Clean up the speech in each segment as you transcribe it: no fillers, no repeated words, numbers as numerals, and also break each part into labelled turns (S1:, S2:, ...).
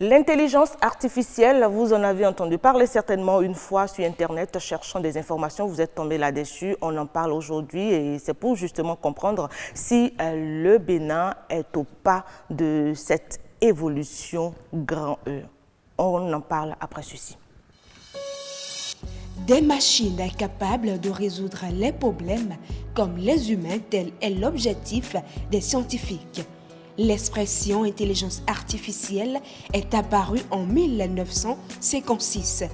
S1: L'intelligence artificielle, vous en avez entendu parler certainement une fois sur Internet, cherchant des informations, vous êtes tombé là-dessus, on en parle aujourd'hui et c'est pour justement comprendre si le Bénin est au pas de cette évolution grand E. On en parle après ceci.
S2: Des machines capables de résoudre les problèmes comme les humains, tel est l'objectif des scientifiques. L'expression intelligence artificielle est apparue en 1956.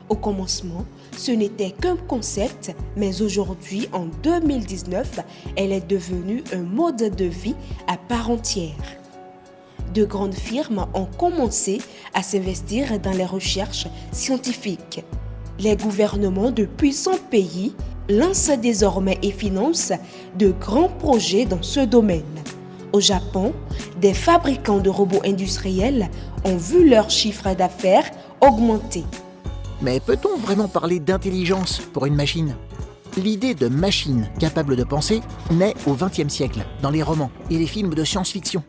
S2: Au commencement, ce n'était qu'un concept, mais aujourd'hui, en 2019, elle est devenue un mode de vie à part entière. De grandes firmes ont commencé à s'investir dans les recherches scientifiques. Les gouvernements de puissants pays lancent désormais et financent de grands projets dans ce domaine. Au Japon, des fabricants de robots industriels ont vu leur chiffre d'affaires augmenter.
S3: Mais peut-on vraiment parler d'intelligence pour une machine ? L'idée de machine capable de penser naît au XXe siècle, dans les romans et les films de science-fiction.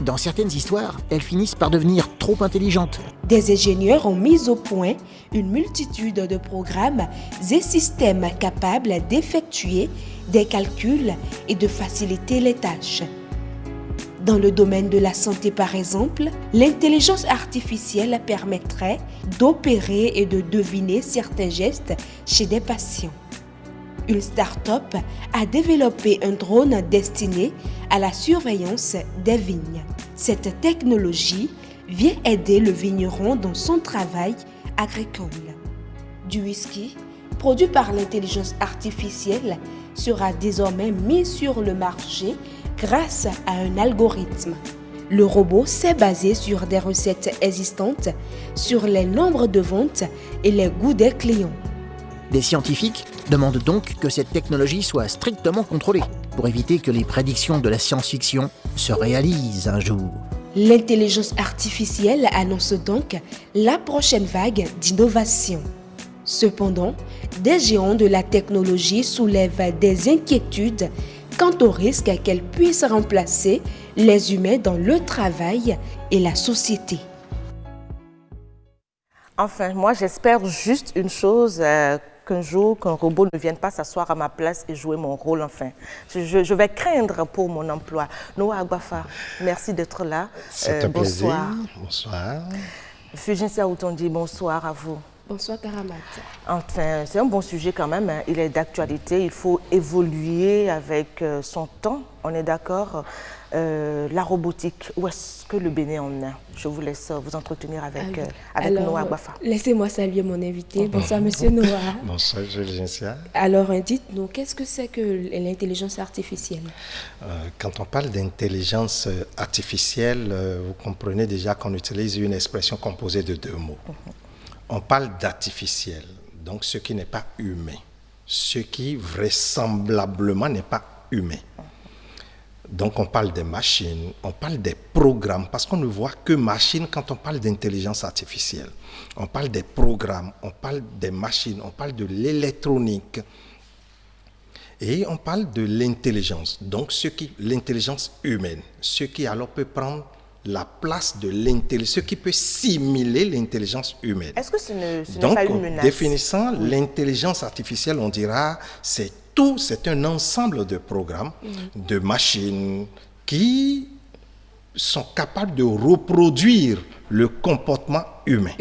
S3: Dans certaines histoires, elles finissent par devenir trop intelligentes.
S2: Des ingénieurs ont mis au point une multitude de programmes et systèmes capables d'effectuer des calculs et de faciliter les tâches. Dans le domaine de la santé, par exemple, l'intelligence artificielle permettrait d'opérer et de deviner certains gestes chez des patients. Une start-up a développé un drone destiné à la surveillance des vignes. Cette technologie vient aider le vigneron dans son travail agricole. Du whisky, produit par l'intelligence artificielle, sera désormais mis sur le marché grâce à un algorithme. Le robot s'est basé sur des recettes existantes, sur les nombres de ventes et les goûts des clients.
S3: Des scientifiques demandent donc que cette technologie soit strictement contrôlée pour éviter que les prédictions de la science-fiction se réalisent un jour.
S2: L'intelligence artificielle annonce donc la prochaine vague d'innovation. Cependant, des géants de la technologie soulèvent des inquiétudes quant au risque qu'elle puisse remplacer les humains dans le travail et la société.
S1: Enfin, moi j'espère juste une chose, qu'un jour, qu'un robot ne vienne pas s'asseoir à ma place et jouer mon rôle, enfin. Je vais craindre pour mon emploi. Noah Agbafa, merci d'être là.
S4: C'est un
S1: bonsoir.
S4: plaisir. Bonsoir.
S1: Fujincia Outondi, bonsoir à vous.
S2: Bonsoir Karamat.
S1: Enfin, c'est un bon sujet quand même, hein. Il est d'actualité, il faut évoluer avec son temps, on est d'accord. La robotique, où est-ce que le Bénin en est? Je vous laisse vous entretenir avec Noah Agbafa.
S5: Laissez-moi saluer mon invité. Bonsoir Monsieur Noah.
S4: Bonsoir Fujincia.
S5: Alors dites-nous, qu'est-ce que c'est que l'intelligence artificielle?
S4: Quand on parle d'intelligence artificielle, vous comprenez déjà qu'on utilise une expression composée de deux mots. On parle d'artificiel, donc ce qui n'est pas humain, ce qui vraisemblablement n'est pas humain. Donc on parle des machines, on parle des programmes, parce qu'on ne voit que machines quand on parle d'intelligence artificielle. On parle des programmes, on parle des machines, on parle de l'électronique et on parle de l'intelligence, donc l'intelligence humaine, ce qui alors peut prendre la place de l'intelligence, ce qui peut simuler l'intelligence humaine.
S1: Est-ce que ce n'est
S4: donc,
S1: pas une menace?
S4: Définissant l'intelligence artificielle, on dira c'est un ensemble de programmes, de machines qui sont capables de reproduire le comportement humain.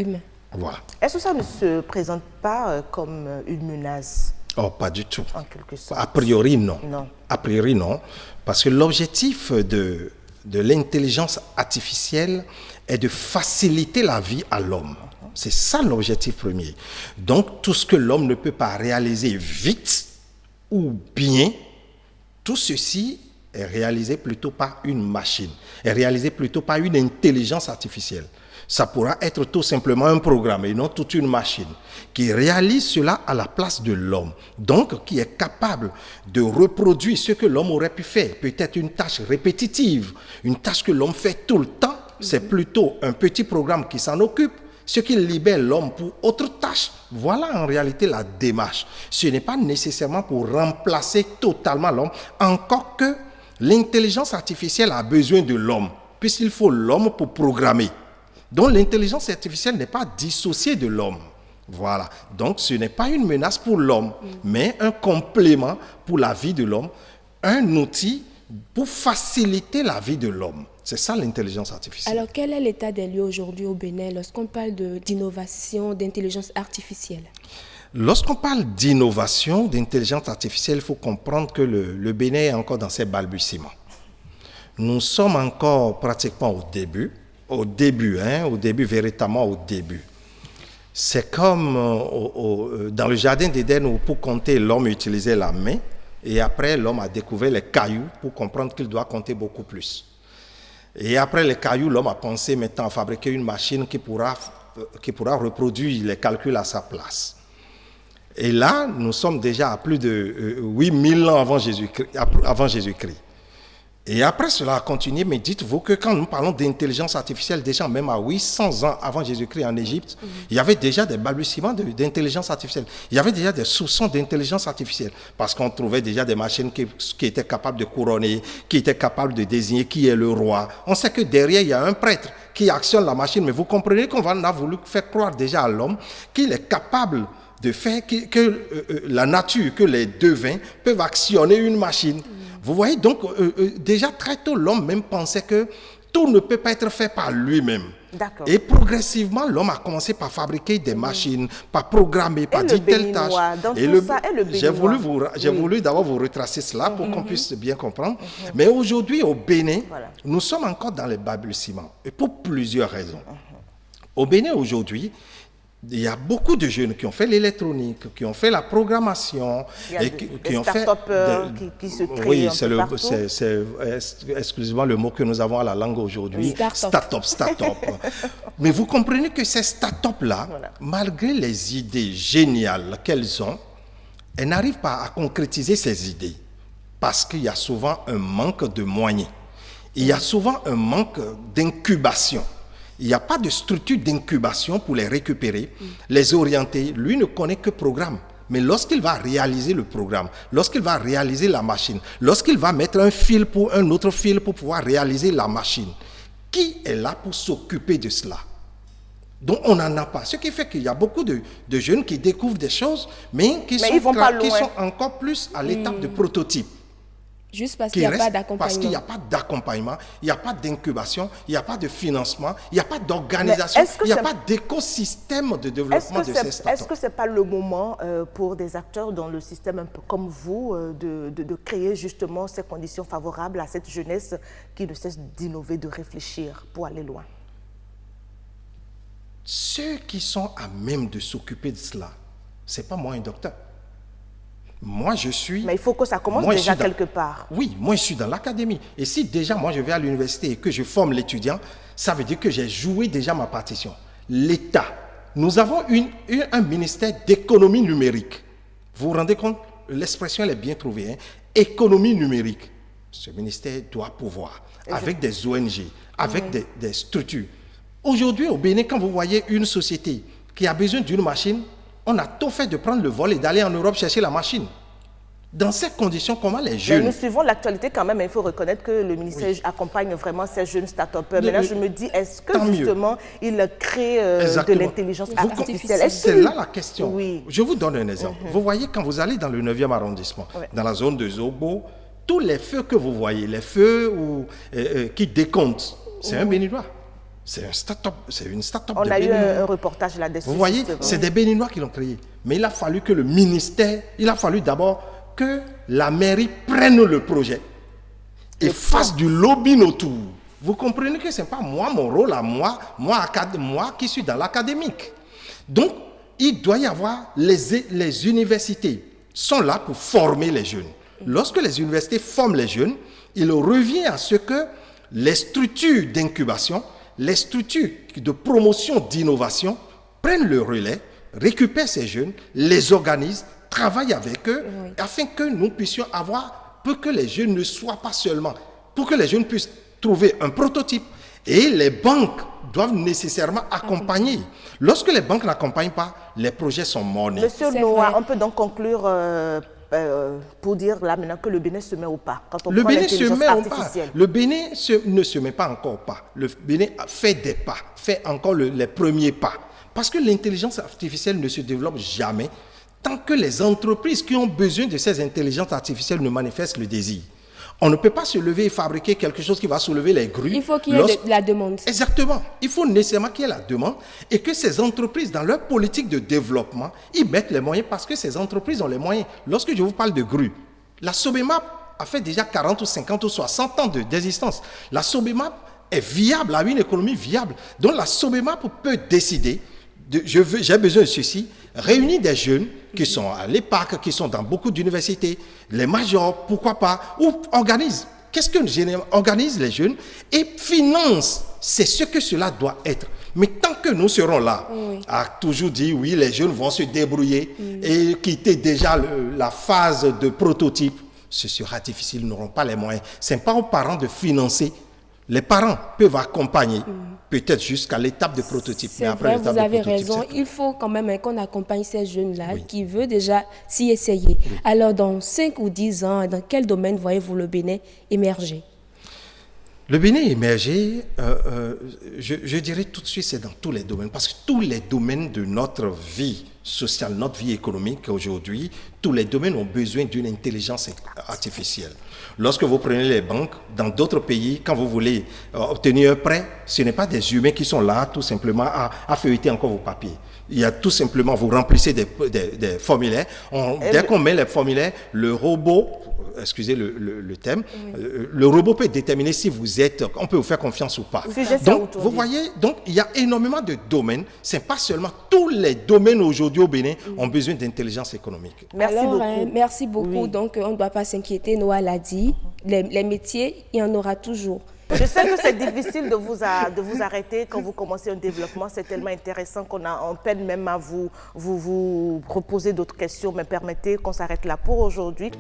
S4: Voilà.
S1: Est-ce que ça ne se présente pas comme une menace?
S4: Oh, pas du tout.
S1: En quelque sorte.
S4: A priori, non.
S1: Non.
S4: A priori, non. Parce que l'objectif de l'intelligence artificielle est de faciliter la vie à l'homme. C'est ça l'objectif premier. Donc, tout ce que l'homme ne peut pas réaliser vite ou bien, tout ceci est réalisé plutôt par une machine, est réalisé plutôt par une intelligence artificielle. Ça pourra être tout simplement un programme et non toute une machine qui réalise cela à la place de l'homme. Donc, qui est capable de reproduire ce que l'homme aurait pu faire. Peut-être une tâche répétitive, une tâche que l'homme fait tout le temps. C'est plutôt un petit programme qui s'en occupe, ce qui libère l'homme pour autre tâche. Voilà en réalité la démarche. Ce n'est pas nécessairement pour remplacer totalement l'homme, encore que l'intelligence artificielle a besoin de l'homme, puisqu'il faut l'homme pour programmer. Donc l'intelligence artificielle n'est pas dissociée de l'homme. Voilà. Donc ce n'est pas une menace pour l'homme, mais un complément pour la vie de l'homme, un outil pour faciliter la vie de l'homme. C'est ça l'intelligence artificielle.
S5: Alors, quel est l'état des lieux aujourd'hui au Bénin lorsqu'on parle d'innovation, d'intelligence artificielle?
S4: Lorsqu'on parle d'innovation, d'intelligence artificielle, il faut comprendre que le Bénin est encore dans ses balbutiements. Nous sommes encore pratiquement au début, véritablement au début. C'est comme dans le jardin d'Éden où pour compter, l'homme utilisait la main et après l'homme a découvert les cailloux pour comprendre qu'il doit compter beaucoup plus. Et après les cailloux, l'homme a pensé maintenant à fabriquer une machine qui pourra reproduire les calculs à sa place. Et là, nous sommes déjà à plus de 8000 ans avant Jésus-Christ. Et après cela a continué, mais dites-vous que quand nous parlons d'intelligence artificielle, déjà même à 800 ans avant Jésus-Christ en Égypte, il y avait déjà des balbutiements d'intelligence artificielle. Il y avait déjà des soupçons d'intelligence artificielle, parce qu'on trouvait déjà des machines qui étaient capables de couronner, qui étaient capables de désigner qui est le roi. On sait que derrière, il y a un prêtre qui actionne la machine, mais vous comprenez qu'on a voulu faire croire déjà à l'homme qu'il est capable de faire que la nature, que les devins peuvent actionner une machine. Vous voyez, donc déjà très tôt, l'homme même pensait que tout ne peut pas être fait par lui-même.
S1: D'accord.
S4: Et progressivement, l'homme a commencé par fabriquer des machines, par programmer, par dire telle tâche. J'ai voulu d'abord vous retracer cela pour qu'on puisse bien comprendre. Mais aujourd'hui, au Bénin, nous sommes encore dans les balbutiements. Et pour plusieurs raisons. Au Bénin, aujourd'hui, il y a beaucoup de jeunes qui ont fait l'électronique, qui ont fait la programmation.
S1: Il y a des start-upers qui se créent
S4: oui,
S1: un peu partout.
S4: c'est exclusivement le mot que nous avons à la langue aujourd'hui. Start-up. Mais vous comprenez que ces start-up-là, malgré les idées géniales qu'elles ont, elles n'arrivent pas à concrétiser ces idées. Parce qu'il y a souvent un manque de moyens. Il y a souvent un manque d'incubation. Il n'y a pas de structure d'incubation pour les récupérer, les orienter. Lui ne connaît que programme. Mais lorsqu'il va réaliser le programme, lorsqu'il va réaliser la machine, lorsqu'il va mettre un fil pour un autre fil pour pouvoir réaliser la machine, qui est là pour s'occuper de cela? Donc on n'en a pas. Ce qui fait qu'il y a beaucoup de jeunes qui découvrent des choses, mais qui sont encore plus à l'étape de prototype.
S5: Juste parce qu'il n'y a pas d'accompagnement.
S4: Parce qu'il n'y a pas d'accompagnement, il n'y a pas d'incubation, il n'y a pas de financement, il n'y a pas d'organisation, il n'y a pas d'écosystème de développement de ces startups.
S1: Est-ce que ce n'est pas le moment pour des acteurs dans le système un peu comme vous de créer justement ces conditions favorables à cette jeunesse qui ne cesse d'innover, de réfléchir pour aller loin?
S4: Ceux qui sont à même de s'occuper de cela, ce n'est pas moi un docteur. Moi, je suis...
S1: Mais il faut que ça commence déjà quelque part.
S4: Oui, moi, je suis dans l'académie. Et si déjà, moi, je vais à l'université et que je forme l'étudiant, ça veut dire que j'ai joué déjà ma partition. L'État. Nous avons un ministère d'économie numérique. Vous vous rendez compte? L'expression, elle est bien trouvée. Hein? Économie numérique. Ce ministère doit pouvoir, avec des ONG, avec des structures. Aujourd'hui, au Bénin, quand vous voyez une société qui a besoin d'une machine, on a tout fait de prendre le vol et d'aller en Europe chercher la machine. Dans ces conditions, comment les jeunes...
S1: Mais nous suivons l'actualité quand même, il faut reconnaître que le ministère accompagne vraiment ces jeunes start-upers. Maintenant, je me dis, est-ce que justement, il crée de l'intelligence artificielle?
S4: C'est là la question. Oui. Je vous donne un exemple. Vous voyez, quand vous allez dans le 9e arrondissement, dans la zone de Zobo, tous les feux que vous voyez, les feux qui décomptent, c'est un Béninois. C'est une start-up
S1: On a eu un reportage là-dessus.
S4: Vous voyez, c'est des Béninois qui l'ont créé. Mais il a fallu que le ministère, il a fallu d'abord que la mairie prenne le projet et fasse du lobbying autour. Vous comprenez que ce n'est pas moi, mon rôle à moi qui suis dans l'académique. Donc, il doit y avoir les universités sont là pour former les jeunes. Lorsque les universités forment les jeunes, il revient à ce que les structures d'incubation, les structures de promotion d'innovation prennent le relais, récupèrent ces jeunes, les organisent, travaillent avec eux, afin que nous puissions avoir, pour que les jeunes ne soient pas seulement, pour que les jeunes puissent trouver un prototype. Et les banques doivent nécessairement accompagner. Lorsque les banques n'accompagnent pas, les projets sont morts.
S1: Monsieur Noah, on peut donc conclure pour dire là maintenant que le Bénin se met au pas. Quand on
S4: Le
S1: prend
S4: Bénin se
S1: l'intelligence
S4: met au pas.
S1: artificielle.
S4: Le Bénin ne se met pas encore au pas. Le Bénin fait des pas, fait encore les premiers pas. Parce que l'intelligence artificielle ne se développe jamais tant que les entreprises qui ont besoin de ces intelligences artificielles ne manifestent le désir. On ne peut pas se lever et fabriquer quelque chose qui va soulever les grues.
S5: Il faut qu'il y ait de la demande.
S4: Exactement. Il faut nécessairement qu'il y ait la demande et que ces entreprises, dans leur politique de développement, ils mettent les moyens parce que ces entreprises ont les moyens. Lorsque je vous parle de grues, la Sobemap a fait déjà 40 ou 50 ou 60 ans d'existence. La Sobemap est viable, a une économie viable. Donc la Sobemap peut décider, j'ai besoin de ceci, réunir des jeunes qui sont à l'EPAC, qui sont dans beaucoup d'universités, les majors, pourquoi pas, ou organise. Qu'est-ce que organise les jeunes et finance? C'est ce que cela doit être. Mais tant que nous serons là, à toujours dire oui, les jeunes vont se débrouiller et quitter déjà la phase de prototype, ce sera difficile, ils n'auront pas les moyens. Ce n'est pas aux parents de financer. Les parents peuvent accompagner, peut-être jusqu'à l'étape de prototype.
S5: C'est vrai, vous avez raison. Il faut quand même qu'on accompagne ces jeunes-là qui veulent déjà s'y essayer. Alors, dans 5 ou 10 ans, dans quel domaine voyez-vous le Bénin émerger?
S4: Le Bénin émerger, je dirais tout de suite, c'est dans tous les domaines. Parce que tous les domaines de notre vie sociale, notre vie économique aujourd'hui, tous les domaines ont besoin d'une intelligence artificielle. Lorsque vous prenez les banques, dans d'autres pays, quand vous voulez obtenir un prêt, ce n'est pas des humains qui sont là tout simplement à feuilleter encore vos papiers. Il y a tout simplement, vous remplissez des formulaires. Dès qu'on met les formulaires, le robot, excusez le thème, le robot peut déterminer si vous êtes, on peut vous faire confiance ou pas. Donc, vous voyez, donc il y a énormément de domaines. Ce n'est pas seulement tous les domaines aujourd'hui au Bénin ont besoin d'intelligence économique.
S5: Merci beaucoup. Merci beaucoup. Donc, on ne doit pas s'inquiéter. Noah l'a dit. Les métiers, il y en aura toujours.
S1: Je sais que c'est difficile de vous arrêter quand vous commencez un développement. C'est tellement intéressant qu'on peine même à vous proposer d'autres questions. Mais permettez qu'on s'arrête là pour aujourd'hui.